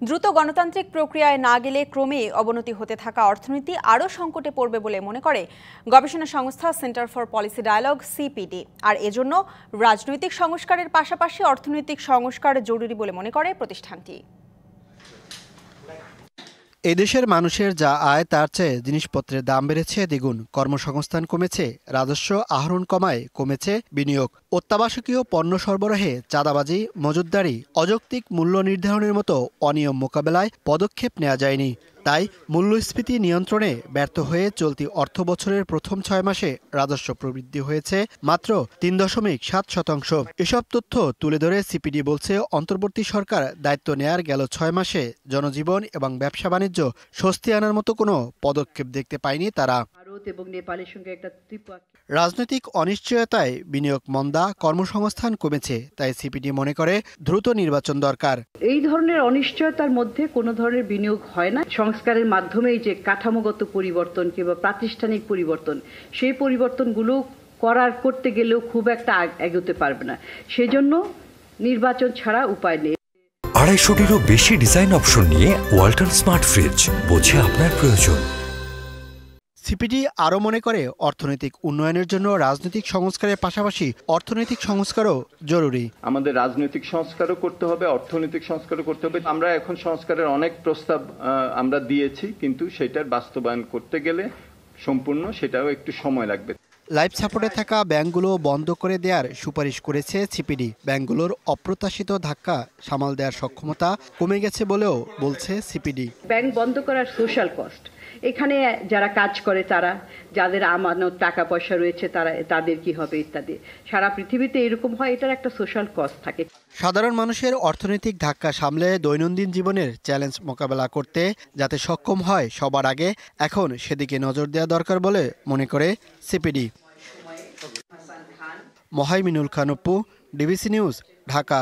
দ্রুত গণতান্ত্রিক প্রক্রিয়ায় না গেলে ক্রমে অবনতি হতে থাকা অর্থনীতি আরও সংকটে পড়বে বলে মনে করে গবেষণা সংস্থা Centre for Policy Dialogue CPD. আর এজন্য রাজনৈতিক সংস্কারের পাশাপাশি অর্থনৈতিক সংস্কার জরুরি বলে মনে করে প্রতিষ্ঠানটি। এদেশের মানুষের যা আয় তার চেয়ে জিনিসপত্রের দাম বেড়েছে দ্বিগুণ, কর্মসংস্থান কমেছে, রাজস্ব আহরণ কমায় কমেছে বিনিয়োগ, অত্যাবশ্যকীয় পণ্য সরবরাহে চাঁদাবাজি, মজুতদারি, অযৌক্তিক মূল্য নির্ধারণের মতো অনিয়ম মোকাবেলায় পদক্ষেপ নেওয়া যায়নি। তাই মূল্যস্ফীতি নিয়ন্ত্রণে ব্যর্থ হয়ে চলতি অর্থবছরের প্রথম 6 মাসে রাজস্ব প্রবৃদ্ধি হয়েছে মাত্র ৩.৭%। এসব তথ্য তুলে ধরে সিপিডি বলছে, অন্তর্বর্তী সরকার দায়িত্ব নেয়ার গেল 6 মাসে জনজীবন এবং ব্যবসা বাণিজ্য স্বস্তি আনার মতো কোনো পদক্ষেপ দেখতে পায়নি তারা। রাজনৈতিক অনিশ্চয়তায় বিনিয়োগ মন্দা, কর্মসংস্থান কমেছে। তাই সিপিডি মনে করে দ্রুত নির্বাচন দরকার। এই ধরনের অনিশ্চয়তার মধ্যে কোনো ধরনের বিনিয়োগ হয় না। সংস্কারের মাধ্যমেই যে কাঠামোগত পরিবর্তন কিংবা প্রাতিষ্ঠানিক পরিবর্তন, সেই পরিবর্তনগুলো করতে গেলেও খুব একটা এগোতে পারবে না। সেজন্য নির্বাচন ছাড়া উপায় নেই। 250-টিরও বেশি ডিজাইন অপশন নিয়ে ওয়ালটন স্মার্ট ফ্রিজ, বোঝে আপনার প্রয়োজন। সিপিডি আরও মনে করে, অর্থনৈতিক উন্নয়নের জন্য রাজনৈতিক সংস্কারের পাশাপাশি অর্থনৈতিক সংস্কারও জরুরি। আমাদের রাজনৈতিক সংস্কারও করতে হবে, অর্থনৈতিক সংস্কারও করতে হবে। আমরা এখন সংস্কারের অনেক প্রস্তাব আমরা দিয়েছি, কিন্তু সেটার বাস্তবায়ন করতে গেলে সম্পূর্ণ সেটাও একটু সময় লাগবে। লাইফ সাপোর্টে থাকা ব্যাংকগুলো বন্ধ করে দেওয়ার সুপারিশ করেছে সিপিডি। ব্যাংকগুলোর অপ্রত্যাশিত ধাক্কা সামাল দেওয়ার সক্ষমতা কমে গেছে বলেও বলছে সিপিডি। ব্যাংক বন্ধ করার সোশ্যাল কস্ট, এখানে যারা কাজ করে তারা, যাদের আমানত টাকা পয়সা রয়েছে তাদের কি হবে ইত্যাদি, সারা পৃথিবীতে এরকম হয়, এটার একটা সোশ্যাল কস্ট থাকে। সাধারণ মানুষের অর্থনৈতিক ধাক্কা সামলে দৈনন্দিন জীবনের চ্যালেঞ্জ মোকাবেলা করতে যাতে সক্ষম হয় সবার আগে, এখন সেদিকে নজর দেওয়া দরকার বলে মনে করে CPD. Muhaiminul Khan Apu, DBC news, Dhaka.